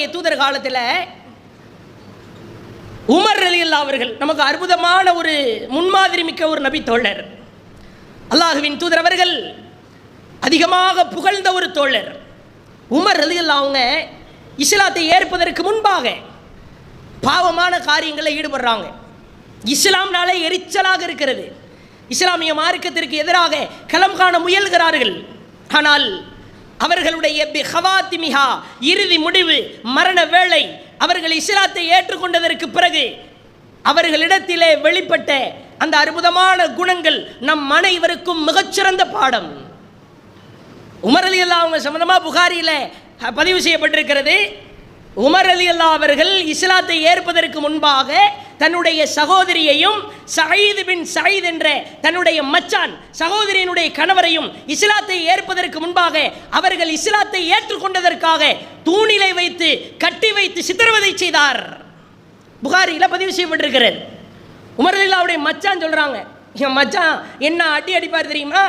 அல்லாஹ்வுடைய தூதர் காலத்தில் உமர் ரலியல்லாஹு அவர்கள் நமக்கு அற்புதமான ஒரு முன்மாதிரி மிக்க ஒரு நபி தோழர். அல்லாஹ்வின் தூதர் அவர்கள் அதிகமாக புகழ்ந்த ஒரு தோழர் உமர் ரலியல்லாஹு. அவங்க இஸ்லாத்தை ஏற்பதற்கு முன்பாக பாவமான காரியங்களில் ஈடுபடுறாங்க. இஸ்லாம்னாலே எரிச்சலாக இருக்கிறது. இஸ்லாமிய மார்க்கத்திற்கு எதிராக களம் காண முயல்கிறார்கள். ஆனால் அவர்களுடைய பிஹவாத்திமிஹா இறுதி முடிவு மரண வேளை அவர்கள் இஸ்லாத்தை ஏற்றுக்கொண்டதற்கு பிறகு அவர்களிடத்திலே வெளிப்பட்ட அந்த அற்புதமான குணங்கள் நம் அனைவருக்கும் மிகச்சிறந்த பாடம். உமர் ரலியல்லாஹு அவங்க சம்பந்தமாக புகாரியில் பதிவு செய்யப்பட்டிருக்கிறது. உமர் ரலியல்லாஹு அவர்கள் இஸ்லாத்தை ஏற்பதற்கு முன்பாக தன்னுடைய சகோதரியையும் சயீத் பின் சயீத் என்ற தன்னுடைய மச்சான் சகோதரியினுடைய கணவரையும் இஸ்லாத்தை ஏற்பதற்கு முன்பாக அவர்கள் இஸ்லாத்தை ஏற்றுக்கொண்டதற்காக தூணிலை வைத்து கட்டி வைத்து சித்திரவதை செய்தார். புகாரியில் பதிவு செய்யப்பட்டிருக்கிறது. உமர் ரலியல்லாஹுடைய மச்சான் சொல்றாங்க, என் மச்சான் என்ன அடிப்பார் தெரியுமா,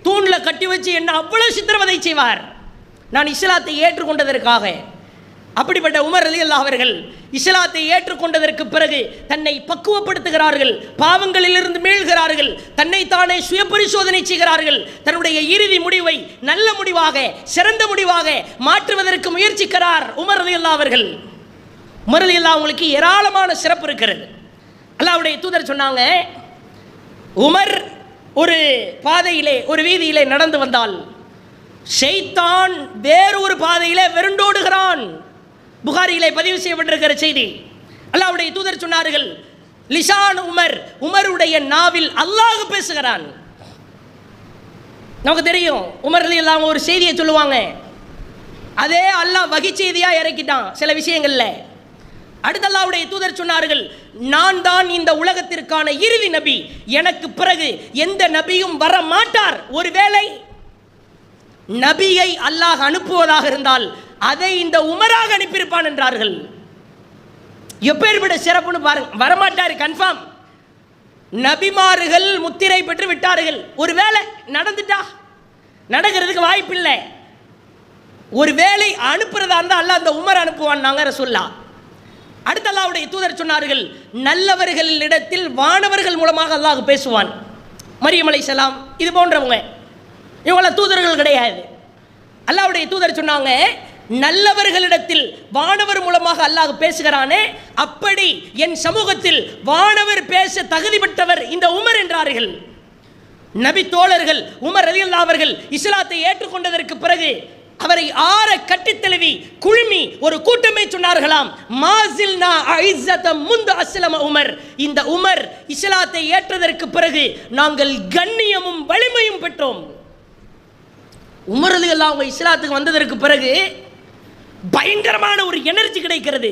தூணில் கட்டி வச்சு என்ன அவ்வளவு சித்திரவதை செய்வார் நான் இஸ்லாத்தை ஏற்றுக்கொண்டதற்காக. அப்படிப்பட்ட உமர் ரலியல்லாஹு அவர்கள் இஸ்லாத்தை ஏற்றுக்கொண்டதற்கு பிறகு தன்னை பக்குவப்படுத்துகிறார்கள், பாவங்களிலிருந்து மீள்கிறார்கள், தன்னைத்தானே சுய பரிசோதனை செய்கிறார்கள், தன்னுடைய இறுதி முடிவை நல்ல முடிவாக சிறந்த முடிவாக மாற்றுவதற்கு முயற்சிக்கிறார் உமர் ரலியல்லாஹு அவர்கள். உமர் ரலியல்லாஹு அவங்களுக்கு ஏராளமான சிறப்பு இருக்கிறது. அல்லாஹ்வுடைய தூதர் சொன்னாங்க, உமர் ஒரு பாதையிலே ஒரு வீதியிலே நடந்து வந்தால் ஷைத்தான் வேறு ஒரு பாதையிலே வெருண்டோடுகிறான். புகாரியிலே பதிவு செய்யப்பட்டிருக்கிற செய்தி. அல்லாஹ்வுடைய தூதர் சொன்னார்கள், லிசான் உமர், உமருடைய நாவில் அல்லாஹ் பேசுகிறான். நமக்கு தெரியும் உமர் ரலியல்லாஹு ஒரு செய்தியை சொல்லுவாங்க, அதே அல்லாஹ் வகி செய்தியா இறக்கிட்டான் சில விஷயங்கள்ல. அடுத்த அல்லாஹ்வுடைய தூதர் சொன்னார்கள், நான் தான் இந்த உலகத்திற்கான இறுதி நபி, எனக்கு பிறகு எந்த நபியும் வர மாட்டார். ஒருவேளை நபியை அல்லாஹ் அனுப்புவதாக இருந்தால் அதை இந்த உமராக அனுப்பியிருப்பான் என்றார்கள். எப்பேற்பட்ட சிறப்புன்னு பாருங்க. வரமாட்டார் கன்ஃபார்ம். நபிமார்கள் முத்திரை பெற்று விட்டார்கள். ஒருவேளை நடந்துட்டா, நடக்கிறதுக்கு வாய்ப்பில்லை. ஒருவேளை அனுப்புறதா இருந்தால் அல்லாஹ் அந்த உமர் அனுப்புவான் நாங்க ரசூலுல்லாஹ். அடுத்த அல்லாஹ்வுடைய தூதர் சொன்னார்கள், நல்லவர்களிடத்தில் வானவர்கள் மூலமாக அல்லாஹ் பேசுவான். மரியம் அலைஹிஸ்ஸலாம் இது போன்றவங்க, இவங்கள தூதர்கள் கிடையாது. அல்லாஹ்வுடைய தூதர் சொன்னாங்க, நல்லவர்களிடத்தில் வானவர் மூலமாக அல்லாஹ் பேசுகிறானே, அப்படி என் சமூகத்தில் வானவர் பேச தகுதி பெற்றவர் இந்த உமர் என்றார்கள். நபி தோழர்கள் உமர் ரலியல்லாஹு அவர்கள் இஸ்லாத்தை ஏற்றுக்கொண்டதற்கு பிறகு அவரை ஆற கட்டித் தழுவி குழுமி ஒரு கூட்டமே சொன்னார்களாம், மாசில்னா ஐஸத முந்து அஸ்லம உமர். இந்த உமர் இஸ்லாத்தை ஏற்றதற்கு பிறகு நாங்கள் கண்ணியமும் வலிமையும் பெற்றோம். உமர் ரலியல்லாஹு அவங்க இஸ்லாத்துக்கு வந்ததற்கு பிறகு பயங்கரமான ஒரு எனர்ஜி கிடைக்கிறது,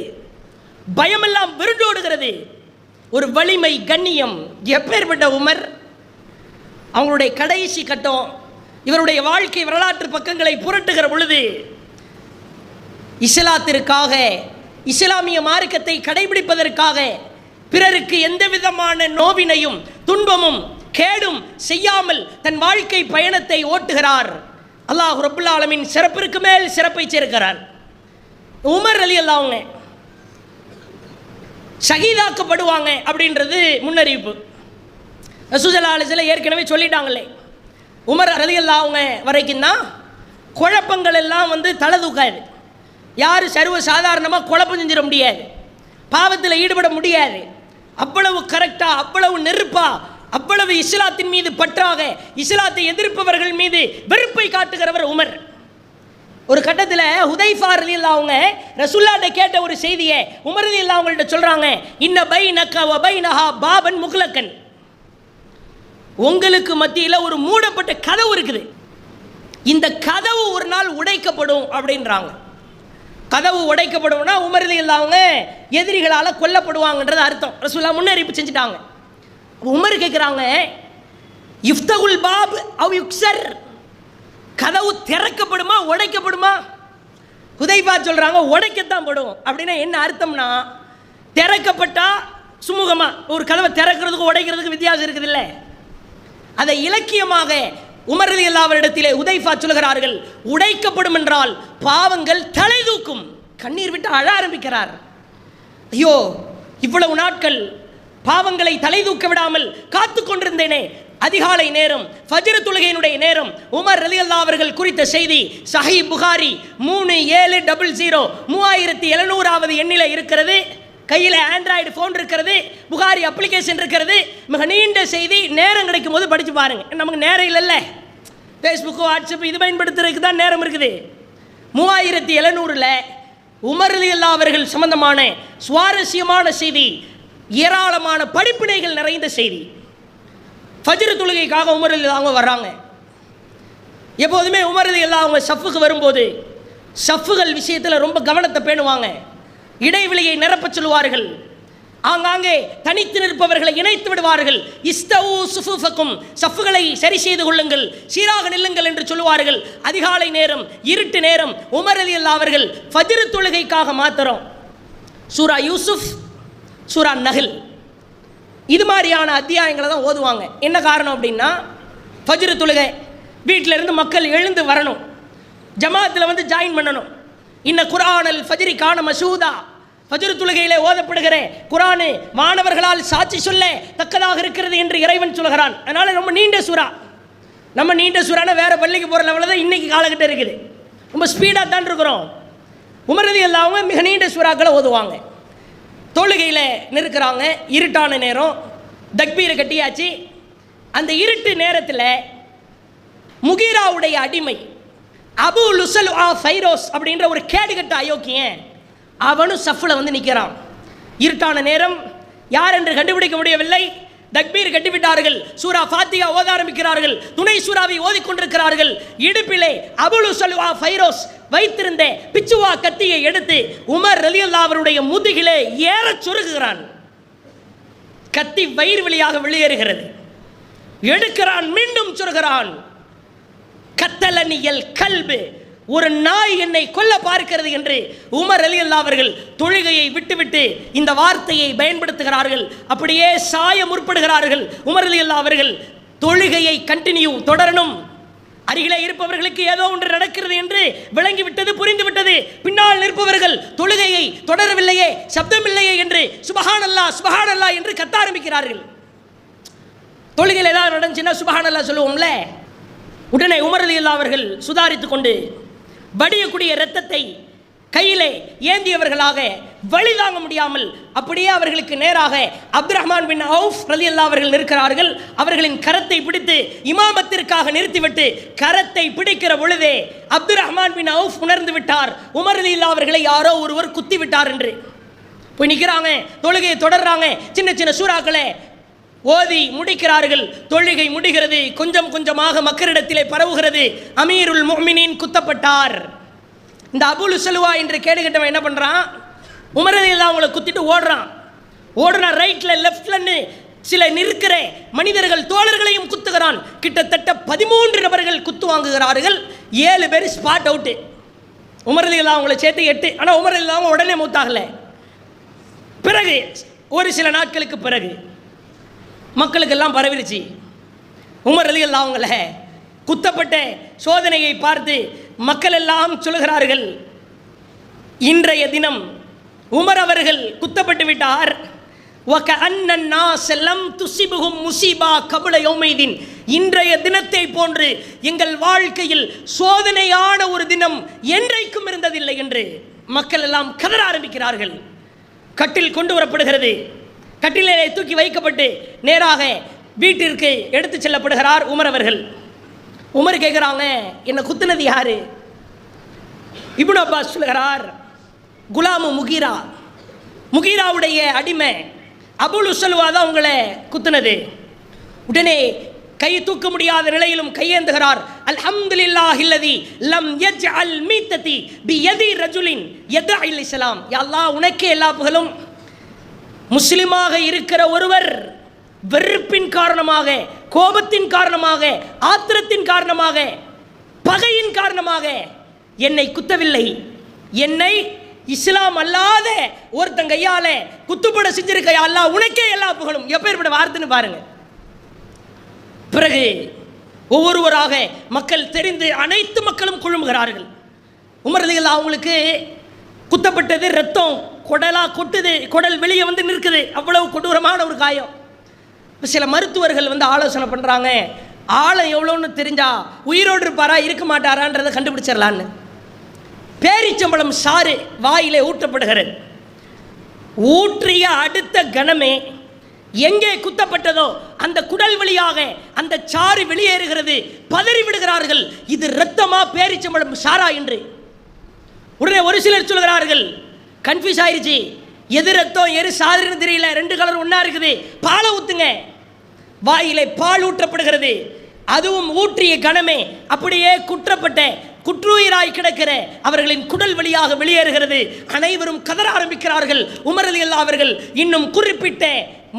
பயமெல்லாம் விருண்டோடுகிறது, ஒரு வலிமை கண்ணியம். எப்பேற்பட்ட உமர்! அவங்களுடைய கடைசி கட்டம், இவருடைய வாழ்க்கை வரலாற்று பக்கங்களை புரட்டுகிற பொழுது இஸ்லாத்திற்காக இஸ்லாமிய மார்க்கத்தை கடைபிடிப்பதற்காக பிறருக்கு எந்த விதமான நோவினையும் துன்பமும் கேடும் செய்யாமல் தன் வாழ்க்கை பயணத்தை ஓட்டுகிறார். அல்லாஹ் ரப்புல் ஆலமீன் சிறப்பிற்கு மேல் சிறப்பை சேர்க்கிறார். உமர் ரலியல்லாஹு அவங்க ஷஹீதாக்கப்படுவாங்க அப்படின்றது முன்னறிவிப்பு. ரசூல் ஸல்லல்லாஹு அலைஹி வஸல்லம் ஏற்கனவே சொல்லிட்டாங்களே. உமர் ரலியல்லாஹு அவங்க வரைக்கும் தான் குழப்பங்கள் எல்லாம் தலை தூக்காது. யாரும் சர்வ சாதாரணமாக குழப்பம் செஞ்சிட முடியாது, பாவத்தில் ஈடுபட முடியாது. அவ்வளவு கரெக்டாக, அவ்வளவு நெருப்பாக, அவ்வளவு இஸ்லாத்தின் மீது பற்றாக, இஸ்லாத்தை எதிர்ப்பவர்கள் மீது வெறுப்பை காட்டுகிறவர் உமர். ஒரு கட்டத்தில் ஹுதைஃபா ரலியல்லாஹு அவங்க ரசூலுல்லாஹ்ட்ட கேட்ட ஒரு செய்தியை உமர் ரலியல்லாஹு அவங்கள்ட்ட சொல்றாங்க, இன்ன பைனக வ பைனஹா பாபன் முக்லகன். உங்களுக்கு மத்தியில் ஒரு மூடப்பட்ட கதவு இருக்குது, இந்த கதவு ஒரு நாள் உடைக்கப்படும் அப்படின்றாங்க. கதவு உடைக்கப்படும்னா உமர் ரலியல்லாஹு அவங்க எதிரிகளால் கொல்லப்படுவாங்கன்றது அர்த்தம். ரசூலுல்லாஹ் முன்னறிவிப்பு செஞ்சுட்டாங்க. உமர் கேட்குறாங்க, இஃப்தகுல் பாப் அவ் யுக்ஸர், கதவு திறக்கப்படுமா உடைக்கப்படுமா? ஹுதைஃபா சொல்றாங்க, உடைக்கத்தான் படும். அப்படின்னா என்ன அர்த்தம்னா, திறக்கப்பட்டா சுமூகமா, ஒரு கதவை திறக்கிறதுக்கு உடைக்கிறதுக்கு வித்தியாசம் இருக்குது இல்லை? அதை இலக்கியமாக உமர் ரலியல்லாஹு அவரிடத்திலே ஹுதைஃபா சொல்கிறார்கள், உடைக்கப்படும் என்றால் பாவங்கள் தலை தூக்கும், கண்ணீர் விட்டு அழ ஆரம்பிக்கிறார். ஐயோ, இவ்வளவு நாட்கள் பாவங்களை தலை தூக்க விடாமல் காத்து கொண்டிருந்தேனே. அதிகாலை நேரம், ஃபஜ்ர் தொழுகையினுடைய நேரம். உமர் ரலியல்லாஹு அவர்கள் குறித்த செய்தி சஹீஹ் புகாரி 3700 3700வது எண்ணில இருக்கிறது. கையில் ஆண்ட்ராய்டு ஃபோன் இருக்கிறது, புகாரி அப்ளிகேஷன் இருக்கிறது. மிக நீண்ட செய்தி, நேரம் கிடைக்கும் போது படித்து பாருங்க. நமக்கு நேரம் இல்லைல்ல, ஃபேஸ்புக்கு வாட்ஸ்அப் இது பயன்படுத்துறதுக்கு தான் நேரம் இருக்குது. 3700ல் உமர் ரலியல்லாஹு அவர்கள் சம்பந்தமான சுவாரஸ்யமான செய்தி, ஏராளமான படிப்பினைகள் நிறைந்த செய்தி. ஃபஜ்ர் தொழுகைக்காக உமர் ரலியல்லாஹு அவங்க வர்றாங்க. எப்போதுமே உமர் ரலியல்லாஹு அவங்க சஃப்புக்கு வரும்போது சஃப்புகள் விஷயத்தில் ரொம்ப கவனத்தை பேணுவாங்க. இடைவெளியை நிரப்ப சொல்லுவார்கள். ஆங்காங்கே தனித்து நிற்பவர்களை இணைத்து விடுவார்கள். இஸ்தவு சுஃபுஃபக்கும், சஃப்புகளை சரி செய்து கொள்ளுங்கள், சீராக நில்லுங்கள் என்று சொல்லுவார்கள். அதிகாலை நேரம், இருட்டு நேரம், உமர் ரலியல்லாஹு அவர்கள் ஃபஜ்ர் தொழுகைக்காக மாத்திரம் சூரா யூசுஃப், சூரா நஹல் இது மாதிரியான அத்தியாயங்களை தான் ஓதுவாங்க. என்ன காரணம் அப்படின்னா, ஃபஜ்ர் தொழுகை வீட்டில் இருந்து மக்கள் எழுந்து வரணும், ஜமாத்தில் வந்து ஜாயின் பண்ணணும். இன்ன குர்ஆனல் ஃபஜ்ரி கான மஷூதா, ஃபஜ்ர் தொழுகையிலே ஓதப்படுகிற குர்ஆன் மாணவர்களால் சாட்சி சொல்ல தக்கதாக இருக்கிறது என்று இறைவன் சொல்கிறான். அதனால் ரொம்ப நீண்ட சூறா. நம்ம நீண்ட சூறானா வேறு பள்ளிக்கு போகிற லெவலில் தான் இன்றைக்கி காலகட்டம் இருக்குது. ரொம்ப ஸ்பீடாக தான் இருக்கிறோம். உமர் ரலியல்லாஹு அவங்க மிக நீண்ட சூறாக்களை ஓதுவாங்க. தொழுகையில் நிற்கிறாங்க, இருட்டான நேரம், தக்பீரை கட்டியாச்சு. அந்த இருட்டு நேரத்தில் முகீராவுடைய அடிமை அபு லுசல்ஆ ஃபைரோஸ் அப்படின்ற ஒரு கேடுகட்ட அயோக்கியன் அவனும் சஃப்ல வந்து நிற்கிறான். இருட்டான நேரம், யார் என்று கண்டுபிடிக்க முடியவில்லை. தக்பீர் கட்டிவிட்டார்கள், சூரா ஃபாத்திஹா ஓத ஆரம்பிக்கிறார்கள், துணை சூறாவை ஓதிக்கொண்டிருக்கிறார்கள். இடுப்பிலே அபு லுசல்ஆ ஃபைரோஸ் வைத்திருந்த பிச்சுவா கத்தியை எடுத்து உமர் ரலியல்லாஹு அவருடைய முதுகிலே ஏறச் சொருகுகிறான். கத்தி வயிறு வழியாக வெளியேறுகிறது. எடுக்கிறான், மீண்டும் சொருகிறான். கத்தலனியல் கல்பு, ஒரு நாய் என்னை கொல்ல பார்க்கிறது என்று உமர் ரலியல்லாஹு அவர்கள் தொழுகையை விட்டுவிட்டு இந்த வார்த்தையை பயன்படுத்துகிறார்கள். அப்படியே சாய முற்படுகிறார்கள். உமர் ரலியல்லாஹு அவர்கள் தொழுகையை கண்டினியூ தொடரணும். அருகிலே இருப்பவர்களுக்கு ஏதோ ஒன்று நடக்கிறது என்று விளங்கிவிட்டது, புரிந்துவிட்டது. பின்னால் நிற்பவர்கள் தொழுகையை தொடரவில்லையே, சப்தமில்லையே என்று சுபஹானல்லாஹ் சுபஹானல்லாஹ் என்று கத்த ஆரம்பிக்கிறார்கள். தொழுகையில் ஏதாவது நடந்துச்சுன்னா சுபஹானல்லாஹ் சொல்லுவோம்ல. உடனே உமர் ரலியல்லாஹு அவர்கள் சுதாரித்துக் கொண்டு வடியக்கூடிய இரத்தத்தை கையிலே ஏந்தியவர்களாக வழி தாங்க முடியாமல் அப்படியே அவர்களுக்கு நேராக அப்துர் ரஹ்மான் பின் அவுஃப் ரலியல்லாஹு அவர்கள் நிற்கிறார்கள். அவர்களின் கரத்தை பிடித்து இமாமத்திற்காக நிறுத்திவிட்டு கரத்தை பிடிக்கிற பொழுதே அப்துர் ரஹ்மான் பின் அவுஃப் உணர்ந்து விட்டார், உமர் ரலியல்லாஹு அவர்களை யாரோ ஒருவர் குத்தி விட்டார் என்று. போய் நிற்கிறாங்க, தொழுகையை தொடர்றாங்க. சின்ன சின்ன சூறாக்களை ஓதி முடிக்கிறார்கள். தொழுகை முடிகிறது. கொஞ்சம் கொஞ்சமாக மக்களிடத்திலே பரவுகிறது. அமீருல் முஃமினீன் குத்தப்பட்டார். இந்த அபு லுசல்ஆ என்று கேடுகட்டவன் என்ன பண்ணுறான், உமர் ரலியல்லாஹு அவங்களை குத்திட்டு ஓடுறான். ரைட்டில் லெஃப்ட்லன்னு சில நிற்கிற மனிதர்கள் தோழர்களையும் குத்துகிறான். கிட்டத்தட்ட 13 நபர்கள் குத்து வாங்குகிறார்கள். 7 பேர் ஸ்பாட் அவுட்டு. உமர் ரலியல்லாஹு அவங்களை சேர்த்து 8. ஆனால் உமர் ரலியல்லாஹு உடனே மூத்தாகலை. பிறகு ஒரு சில நாட்களுக்கு பிறகு மக்களுக்கெல்லாம் பரவிருச்சு. உமர் ரலியல்லாஹு அவங்கள குத்தப்பட்ட சோதனையை பார்த்து மக்கள் எல்லாம் சொல்கிறார்கள், இன்றைய தினம் உமர் அவர்கள் குத்தப்பட்டு விட்டார். இன்றைய தினத்தை போன்று எங்கள் வாழ்க்கையில் சோதனையான ஒரு தினம் என்றைக்கும் இருந்ததில்லை என்று மக்கள் எல்லாம் கதற ஆரம்பிக்கிறார்கள். கட்டில் கொண்டு வரப்படுகிறது. கட்டிலே தூக்கி வைக்கப்பட்டு நேராக வீட்டிற்கு எடுத்து செல்லப்படுகிறார் உமர் அவர்கள். உமர் கேட்குறாங்க, என்னை குத்துனது யாரு? இப்னு அப்பாஸ் சொல்கிறார், குலாமு முகீராவுடைய அடிமை அபு லுசல்ஆ தான் உங்களை குத்துனது. உடனே கை தூக்க முடியாத நிலையிலும் கையேந்துகிறார். அல்ஹம்துலில்லாஹில்லதி லம் யஜ்அல் மீத்ததி பியதி ரஜுலின் யதஇல் இஸ்லாம். யா அல்லாஹ், உனக்கே எல்லா புகழும். முஸ்லிமாக இருக்கிற ஒருவர் வெறுப்பின் காரணமாக, கோபத்தின் காரணமாக, ஆத்திரத்தின் காரணமாக, பகையின் காரணமாக என்னை குத்தவில்லை. என்னை இஸ்லாம் அல்லாத ஒருத்தன் கையால குத்துப்பட செஞ்சிருக்க அல்லாஹ், உனக்கே எல்லா புகழும். எப்பேற்பட்ட வார்த்தைன்னு பாருங்க. பிறகு ஒவ்வொருவராக மக்கள் தெரிந்து அனைத்து மக்களும் குழுமுகிறார்கள். உமர் ரலியல்லாஹு அவங்களுக்கு குத்தப்பட்டது, ரத்தம் குடலா கொட்டுது, குடல் வெளியே வந்து நிற்குது. அவ்வளவு கொடூரமான ஒரு காயம். சில மருத்துவர்கள் வந்து ஆலோசனை பண்ணுறாங்க, ஆழம் எவ்வளோன்னு தெரிஞ்சா உயிரோடு இருப்பாரா இருக்க மாட்டாரான்றதை கண்டுபிடிச்சிடலான்னு. பேரிச்சம்பளம் சாறு வாயிலே ஊற்றப்படுகிறது. ஊற்றிய அடுத்த கணமே எங்கே குத்தப்பட்டதோ அந்த குடல் வழியாக அந்த சாறு வெளியேறுகிறது. பதறி விடுகிறார்கள், இது இரத்தமா பேரிச்சம்பளம் சாரா என்று. உடனே ஒரு சிலர் சொல்கிறார்கள், கன்ஃபியூஸ் ஆயிருச்சு, எது ரத்தம் எது சாறுன்னு தெரியல, ரெண்டு கலர் ஒன்றா இருக்குது, பாலை ஊற்றுங்க. வாயிலே பால் ஊற்றப்படுகிறது. அதுவும் ஊற்றிய கணமே அப்படியே குற்றப்பட்ட குற்றுயிராய் கிடக்கிற அவர்களின் குடல் வழியாக வெளியேறுகிறது. அனைவரும் கதற ஆரம்பிக்கிறார்கள். உமர் ரலியல்லாஹு அவர்கள் இன்னும் குறிப்பிட்ட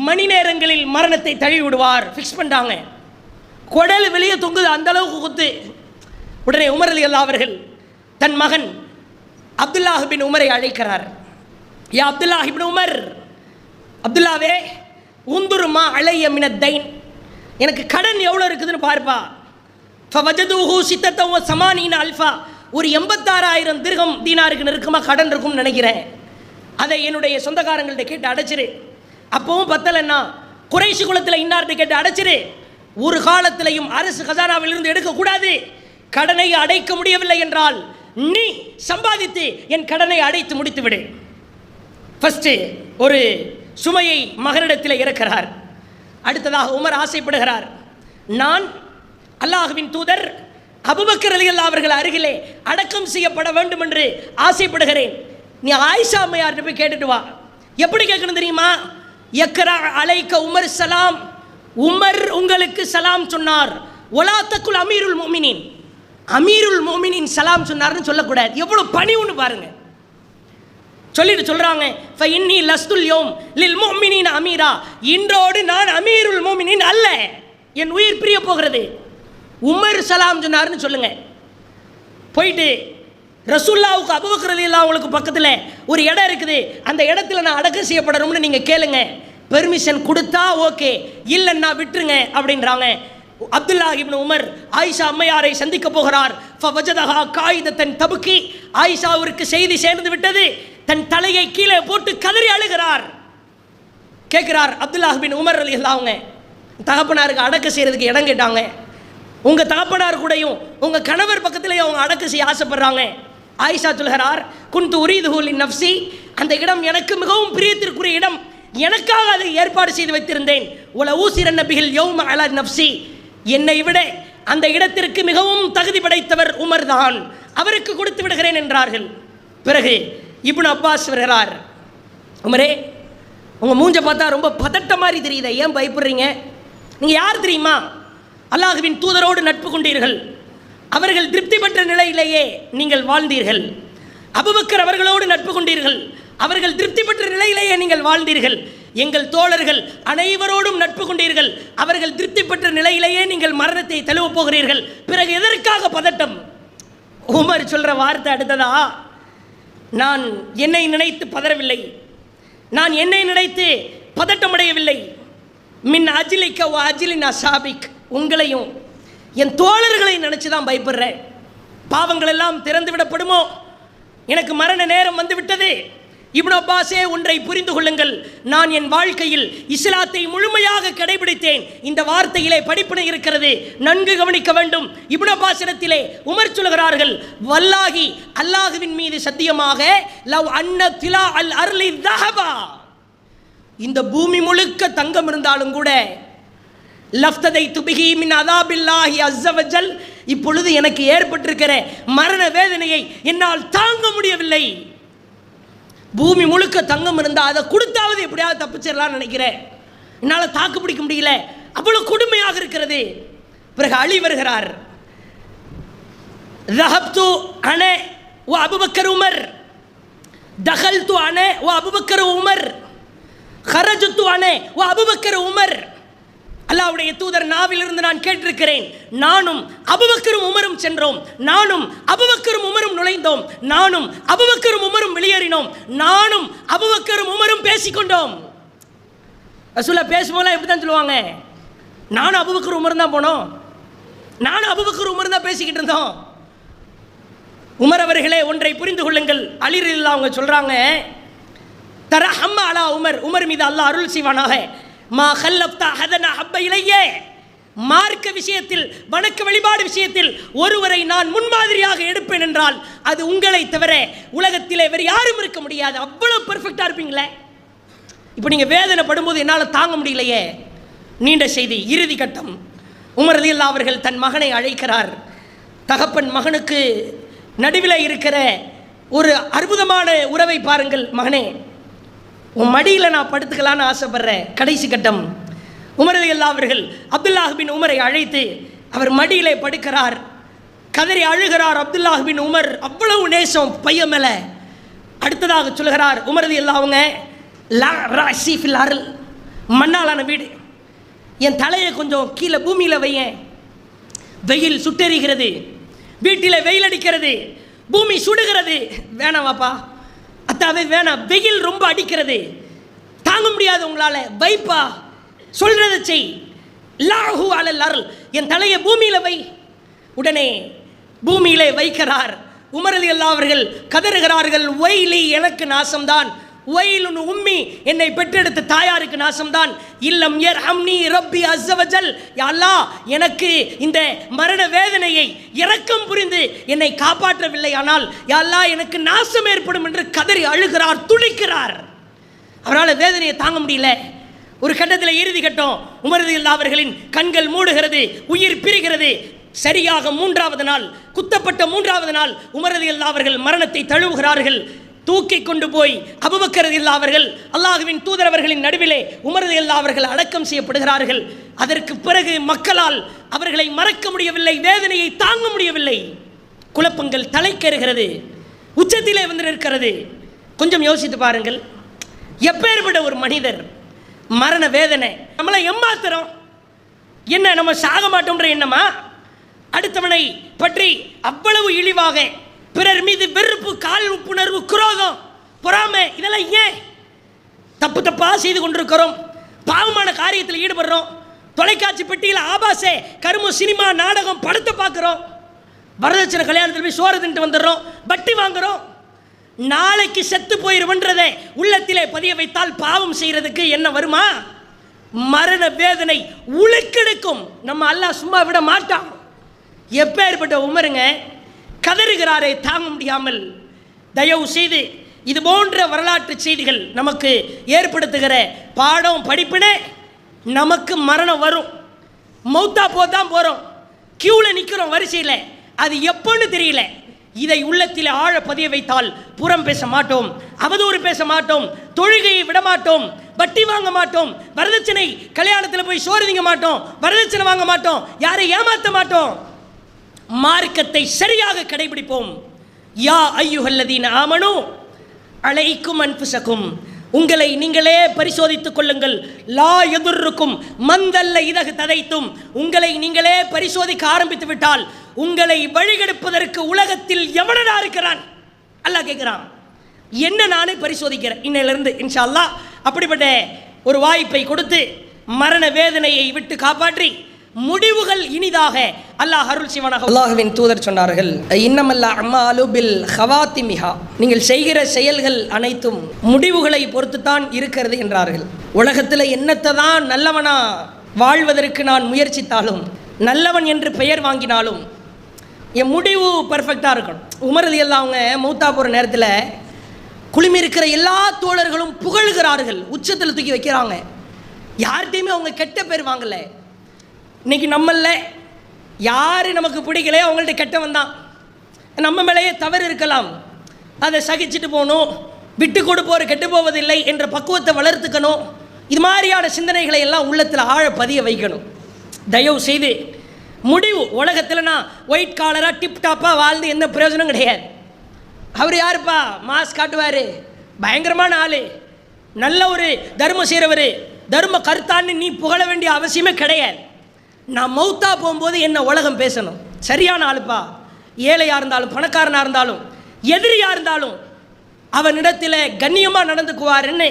மணி நேரங்களில் மரணத்தை தழுவி விடுவார். ஃபிக்ஸ் பண்ணிட்டாங்க, குடல் வெளியே தொங்குது, அந்த அளவுக்கு குத்து. உடனே உமர் ரலியல்லாஹு அவர்கள் தன் மகன் அப்துல்லாஹ் பின் உமரை அழைக்கிறார். யா அப்துல்லாஹ் இப்னு உமர், அப்துல்லாவே உந்துருமா அலைய மினத்தைன், எனக்கு கடன் எவ்வளோ இருக்குதுன்னு பார்ப்பா. ஃபவஜதுஹு சித்தத்தவ சமானீன அல்ஃபா, ஒரு 86,000 திர்ஹம் தீனாருக்கு நெருக்கமாக கடன் இருக்கும்னு நினைக்கிறேன். அதை என்னுடைய சொந்தக்காரங்கள்ட்ட கேட்டு அடைச்சிரு. அப்பவும் பத்தலைன்னா குறைஷி குலத்தில் இன்னார்கிட்ட கேட்டு அடைச்சிரு. ஒரு காலத்திலையும் அரசு கஜானாவிலிருந்து எடுக்கக்கூடாது. கடனை அடைக்க முடியவில்லை என்றால் நீ சம்பாதித்து என் கடனை அடைத்து முடித்து விடு. ஃபஸ்ட்டு ஒரு சுமையை மகனிடத்தில் இறக்கிறார். அடுத்ததாக உமர் ஆசைப்படுகிறார், நான் அல்லாஹ்வின் தூதர் அபூபக்கர் ரலியல்லாஹு அவர்கள் அருகிலே அடக்கம் செய்யப்பட வேண்டும் என்று ஆசைப்படுகிறேன். நீ ஆயிஷா அம்மையார்கிட்ட போய் கேட்டுட்டு வா. எப்படி கேட்கணும் தெரியுமா? யக்ரா அலைக்க உமர் சலாம், உமர் உங்களுக்கு சலாம் சொன்னார். ஒலா தக்குல் அமீருல் முஃமினீன், அமீருல் முஃமினீன் சலாம் சொன்னார்னு சொல்லக்கூடாது. எவ்வளோ பணிவுன்னு பாருங்க. சொல்லிட்டு சொல்றாங்க, ஃபஇன்னி லஸ்துல் யௌம் லில் முஃமினீன அமீரா, இன்றோடு நான் அமீருல் முஃமினீன் அல்ல, என் உயிர் பிரிய போகிறது. உமர் சலாம் சொன்னார்னு சொல்லுங்க. போயிட்டு ரசூலுல்லாஹ்வுக்கு அபூபக்கர் ரலியல்லாஹு அவங்களுக்கு பக்கத்தில் ஒரு இடம் இருக்குது, அந்த இடத்துல நான் அடக்கம் செய்யப்படணும்னு நீங்கள் கேளுங்க. பெர்மிஷன் கொடுத்தா ஓகே, இல்லைன்னா விட்டுருங்க அப்படின்றாங்க. அப்துல்லாஹ் இப்னு உமர் ஆயிஷா அம்மையாரை சந்திக்க போகிறார். ஃபவஜதஹா காயிதத்தன் தபுக்கி, ஆயிஷாவிற்கு செய்தி சேர்ந்து விட்டது. தன் தலையை கீழே போட்டு கதறி அழுகிறார். கேட்கிறார் அப்துல்லாஹ் பின் உமர் ரலியல்லாஹு அவங்க தகப்பனாருக்கு அடக்க செய்யறதுக்கு இடம் கேட்டாங்க. உங்கள் தகப்பனார் கூடயும் உங்கள் கணவர் பக்கத்துலேயும் அவங்க அடக்க செய்ய ஆசைப்படுறாங்க. ஆயிஷா சொல்கிறார், குன்து உரீதுஹு லின்னஃப்ஸி, அந்த இடம் எனக்கு மிகவும் பிரியத்திற்குரிய இடம், எனக்காக அதை ஏற்பாடு செய்து வைத்திருந்தேன். உல ஊசிரன் பிஹில் யௌம அலா நஃப்ஸி, என்னை விட அந்த இடத்திற்கு மிகவும் தகுதி படைத்தவர் உமர் தான், அவருக்கு கொடுத்து விடுகிறேன் என்றார்கள். பிறகு இப்னு அப்பாஸ் வருகிறார். உமரே, உங்கள் மூஞ்ச பார்த்தா ரொம்ப பதட்ட மாதிரி தெரியுது, ஏன் பயப்படுறீங்க? நீங்கள் யார் தெரியுமா? அல்லாஹ்வின் தூதரோடு நட்பு கொண்டீர்கள், அவர்கள் திருப்தி பெற்ற நிலையிலேயே நீங்கள் வாழ்ந்தீர்கள். அபூபக்கர் அவர்களோடு நட்பு கொண்டீர்கள், அவர்கள் திருப்தி பெற்ற நிலையிலேயே நீங்கள் வாழ்ந்தீர்கள். எங்கள் தோழர்கள் அனைவரோடும் நட்பு கொண்டீர்கள், அவர்கள் திருப்தி பெற்ற நிலையிலேயே நீங்கள் மரணத்தை தழுவப் போகிறீர்கள். பிறகு எதற்காக பதட்டம்? உமர் சொல்ற வார்த்தை அடுத்ததா, நான் என்னை நினைத்து பதறவில்லை, நான் என்னை நினைத்து பதட்டமடையவில்லை. மின் அஜிலிக்க வ அஜிலின் அசாபிக், உங்களையும் என் தோழர்களை நினைச்சு தான் பயப்படுறேன். பாவங்கள் எல்லாம் திறந்து விடப்படுமோ, எனக்கு மரண நேரம் வந்து விட்டது. இப்னு அப்பாஸே, ஒன்றை புரிந்து கொள்ளுங்கள், நான் என் வாழ்க்கையில் இஸ்லாத்தை முழுமையாக கடைபிடித்தேன். இந்த வார்த்தையிலே படிப்பினை இருக்கிறது, நன்கு கவனிக்க வேண்டும். இப்னு அப்பாஸ் இடத்திலே உமர் சொல்கிறார்கள், வல்லாஹி, அல்லாஹுவின் மீது சத்தியமாக, லவ் அன்ன திலா அல் அர்லி தஹபா, இந்த பூமி முழுக்க தங்கம் இருந்தாலும் கூட, லஃப்ததைது பிஹி மின் அஸாபில்லாஹி அஸ்ஸ வஜல், இப்பொழுது எனக்கு ஏற்பட்டிருக்கிற மரண வேதனையை என்னால் தாங்க முடியவில்லை. பூமி முழுக்க தங்கம் இருந்தால் அதை கொடுத்தாவது எப்படியாவது தப்பிச்சிடலாம்னு நினைக்கிறேன், என்னால் தாக்கு பிடிக்க முடியல, அவ்வளவு கொடுமையாக இருக்கிறது. பிறகு அலி வருகிறார். ذهبت أنا وأبو بكر عمر، دخلت أنا وأبو بكر عمر، خرجت أنا وأبو بكر عمر. அல்லாஹ்வுடைய தூதர் நாவிலிருந்து நான் கேட்டிருக்கிறேன், நானும் அபூபக்கரும் உமரும் சென்றோம், நானும் அபூபக்கரும் உமரும் நுழைந்தோம், நானும் அபூபக்கரும் உமரும் வெளியேறினோம், நானும் அபூபக்கரும் உமரும் பேசிக்கொண்டோம். ரசூலுல்லாஹ் பேசும்போது எப்படி தான் சொல்லுவாங்க, நானும் அபூபக்கர் உமரும் தான் போனோம், நானும் அபூபக்கர் உமரும் தான் பேசிக்கிட்டு இருந்தோம். உமர் அவர்களே, ஒன்றை புரிந்து கொள்ளுங்கள். அலி ரலியல்லாஹு அவங்க சொல்றாங்க, தரஹம் அலா உமர், உமர் மீது அல்லாஹ் அருள் செய்வானாக, மா கல்லப்தா ஹதன ஹப்ப இலையே, மார்க்க விஷயத்தில் வணக்க வழிபாடு விஷயத்தில் ஒருவரை நான் முன்மாதிரியாக எடுப்பேன் என்றால் அது உங்களை தவிர உலகத்திலே வேறு யாரும் இருக்க முடியாது. அவ்வளவு பெர்ஃபெக்டா இருப்பீங்களே. இப்போ நீங்க வேதனை படும்போது என்னால் தாங்க முடியலையே. நீண்ட செய்தி, இறுதி கட்டம். உமர் ரலியல்லாஹு அவர்கள் தன் மகனை அழைக்கிறார். தகப்பன் மகனுக்கு நடுவில் இருக்கிற ஒரு அற்புதமான உறவை பாருங்கள். மகனே, உன் மடியில் நான் படுத்துக்கலான்னு ஆசைப்படுறேன். கடைசி கட்டம். உமர் ரலியல்லாஹு அவர்கள் அப்துல்லாஹ் பின் உமரை அழைத்து அவர் மடியிலே படுக்கிறார். கதறி அழுகிறார் அப்துல்லாஹ் பின் உமர். அவ்வளவு நேசம் பையன் மேல. அடுத்ததாக சொல்கிறார் உமர் ரலியல்லாஹு அவங்க, லா ராசி ஃபில் அர்ல், மண்ணாலான வீடு, என் தலையை கொஞ்சம் கீழே பூமியில் வையேன். வெயில் சுட்டெரிகிறது, வீட்டில் வெயில் அடிக்கிறது, பூமி சுடுகிறது. வேணாம் வாப்பா, அத்தாவே வேணாம், வெயில் ரொம்ப அடிக்கிறது, தாங்க முடியாது உங்களால், வைப்பா, சொல்றதை செய். லாஹு அலல் அர்ல், என் தலையை பூமியில் வை. உடனே பூமியிலே வைக்கிறார். உமர் ரலியல்லாஹு அவர்கள் கதறுகிறார்கள், ஒய்லி, எனக்கு நாசம்தான், ஒயிலுன் உம்மி, என்னை பெற்றெடுத்த தாயாருக்கு நாசம்தான், இல்லம் யர்ஹம்னி ரப்பி அஸ்ஸ வஜல், யா அல்லாஹ் எனக்கு இந்த மரண வேதனையை இரக்கம் புரிந்து என்னை காப்பாற்றவில்லை, ஆனால் யா அல்லாஹ் எனக்கு நாசம் ஏற்படும் என்று கதறி அழுகிறார், துடிக்கிறார். அவரால் வேதனையை தாங்க முடியல. ஒரு கட்டத்தில் இறுதி கட்டம். உமர் ரலியல்லாஹு அவர்களின் கண்கள் மூடுகிறது, உயிர் பிரிகிறது. சரியாக 3வது நாள், குத்தப்பட்ட 3வது நாள் உமர் ரலியல்லாஹு அவர்கள் மரணத்தை தழுவுகிறார்கள். தூக்கி கொண்டு போய் அபூபக்கர் ரலியல்லாஹு அவர்கள், அல்லாஹ்வின் தூதர் அவர்களின் நடுவிலே உமர் ரலியல்லாஹு அவர்கள் அடக்கம் செய்யப்படுகிறார்கள். அதற்கு பிறகு மக்களால் அவர்களை மறக்க முடியவில்லை, வேதனையை தாங்க முடியவில்லை. குழப்பங்கள் தலைக்கேறுகிறது, உச்சத்திலே வந்து நிற்கிறது. கொஞ்சம் யோசித்து பாருங்கள், எப்பேற்பட்ட ஒரு மனிதர், மரண வேதனை, நம்மளை ஏமாத்துறோம். என்ன, நம்ம சாக மாட்டோம்ன்ற எண்ணமா? அடுத்தவனை பற்றி அவ்வளவு இழிவாக, பிறர் மீது வெறுப்பு, கால் உப்புணர்வு, குரோதம், பொறாமை, இதெல்லாம் ஏன்? தப்பு தப்பாக செய்து கொண்டிருக்கிறோம், பாவமான காரியத்தில் ஈடுபடுறோம், தொலைக்காட்சி பெட்டியில் ஆபாச கரும சினிமா நாடகம் படத்தை பார்க்குறோம், வரதட்சணை கல்யாணத்தில் போய் சோறு தின்ட்டு வந்துடுறோம், வட்டி வாங்குறோம். நாளைக்கு செத்து போயிருவன்றதை உள்ளத்திலே பதிய வைத்தால் பாவம் செய்யறதுக்கு என்ன வருமா? மரண வேதனை உலுக்கெடுக்கும். நம்ம அல்லாஹ் சும்மா விட மாட்டான். எப்பேற்பட்ட உமருங்க, கதறுகிறாரே தாங்க முடியாமல். தயவு செய்து இது போன்ற வரலாற்று செய்திகள் நமக்கு ஏற்படுத்துகிற பாடம், படிப்பினே. நமக்கு மரணம் வரும், மௌத்தா போதான் போகிறோம், கியூவில் நிற்கிறோம் வரிசையில், அது எப்போன்னு தெரியல. இதை உள்ளத்தில் ஆழ பதிய வைத்தால் புறம் பேச மாட்டோம், அவதூறு பேச மாட்டோம், தொழுகையை விட மாட்டோம், வட்டி வாங்க மாட்டோம், வரதட்சணை கல்யாணத்தில் போய் சோறு திங்க மாட்டோம், வரதட்சணை வாங்க மாட்டோம், யாரை ஏமாற்ற மாட்டோம், மார்க்கத்தை சரியாக கடைபிடிப்போம். யா ஐயுஹல்லதீன ஆமனு அலைக்கும் அன்ஃபுஸக்கும், உங்களை நீங்களே பரிசோதித்துக் கொள்ளுங்கள். லா யதுர்ருக்கும் மந்தல்ல இதஹ் ததைத்தும், உங்களை நீங்களே பரிசோதிக்க ஆரம்பித்து விட்டால் உங்களை வழிகெடுப்பதற்கு உலகத்தில் எவனடா இருக்கிறான்? அல்லாஹ் கேட்கிறான். என்ன நானே பரிசோதிக்கிறேன் இன்னையிலிருந்து இன்ஷா அல்லாஹ். அப்படிப்பட்ட ஒரு வாய்ப்பை கொடுத்து மரண வேதனையை விட்டு காப்பாற்றி முடிவுகள் இனிதாக அல்லாஹ் அருள் செய்வானாக. அல்லாஹ்வின் தூதர் சொன்னார்கள், இன்னமல்லா அம்மாலு பில் ஹவாத்திமிஹா, நீங்கள் செய்கிற செயல்கள் அனைத்தும் முடிவுகளை பொறுத்துத்தான் இருக்கிறது என்றார்கள். உலகத்தில் என்னத்தை தான் நல்லவனா வாழ்வதற்கு நான் முயற்சித்தாலும், நல்லவன் என்று பெயர் வாங்கினாலும் என் முடிவு பர்ஃபெக்டாக இருக்கணும். உமர் ரலியல்லாஹு அவங்க மௌத்தா போகிற நேரத்தில் குழுமி இருக்கிற எல்லா தோழர்களும் புகழ்கிறார்கள், உச்சத்தில் தூக்கி வைக்கிறாங்க. யார்கிட்டையுமே அவங்க கெட்ட பேர் வாங்கலை. இன்றைக்கி நம்மள யார் நமக்கு பிடிக்கலையோ அவங்கள்ட்ட கெட்டவன் தான். நம்ம மேலேயே தவறு இருக்கலாம், அதை சகிச்சுட்டு போகணும், விட்டு கொடுப்போர் கெட்டு போவதில்லை என்ற பக்குவத்தை வளர்த்துக்கணும். இது மாதிரியான சிந்தனைகளை எல்லாம் உள்ளத்தில் ஆழ பதிய வைக்கணும். தயவு செய்து முடிவு, உலகத்தில் நான் ஒயிட் காலராக டிப்டாப்பாக வாழ்ந்து எந்த பிரயோஜனம் கிடையாது. அவர் யாருப்பா, மாஸ் காட்டுவார், பயங்கரமான ஆள், நல்ல ஒரு தர்மம் செய்கிறவர், தர்ம கருத்தான்னு நீ புகழ வேண்டிய அவசியமே கிடையாது. நான் மௌத்தா போகும்போது என்ன உலகம் பேசணும், சரியான ஆளுப்பா, ஏழையாக இருந்தாலும் பணக்காரனாக இருந்தாலும் எதிரியாக இருந்தாலும் அவனிடத்தில் கண்ணியமாக நடந்துக்குவாருன்னு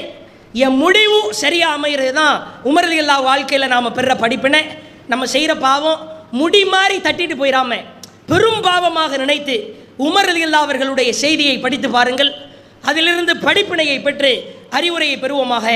என் முடிவு சரியாக அமைகிறது தான் உமர் ரலியல்லாஹு வாழ்க்கையில் நாம் பெற படிப்பினை. நம்ம செய்கிற பாவம் முடி மாறி தட்டிட்டு போயிடாம பெரும் பாவமாக நினைத்து உமர் ரலியல்லாஹு அவர்களுடைய செய்தியை படித்து பாருங்கள். அதிலிருந்து படிப்பினையை பெற்று அறிவுரையை பெறுவோமாக.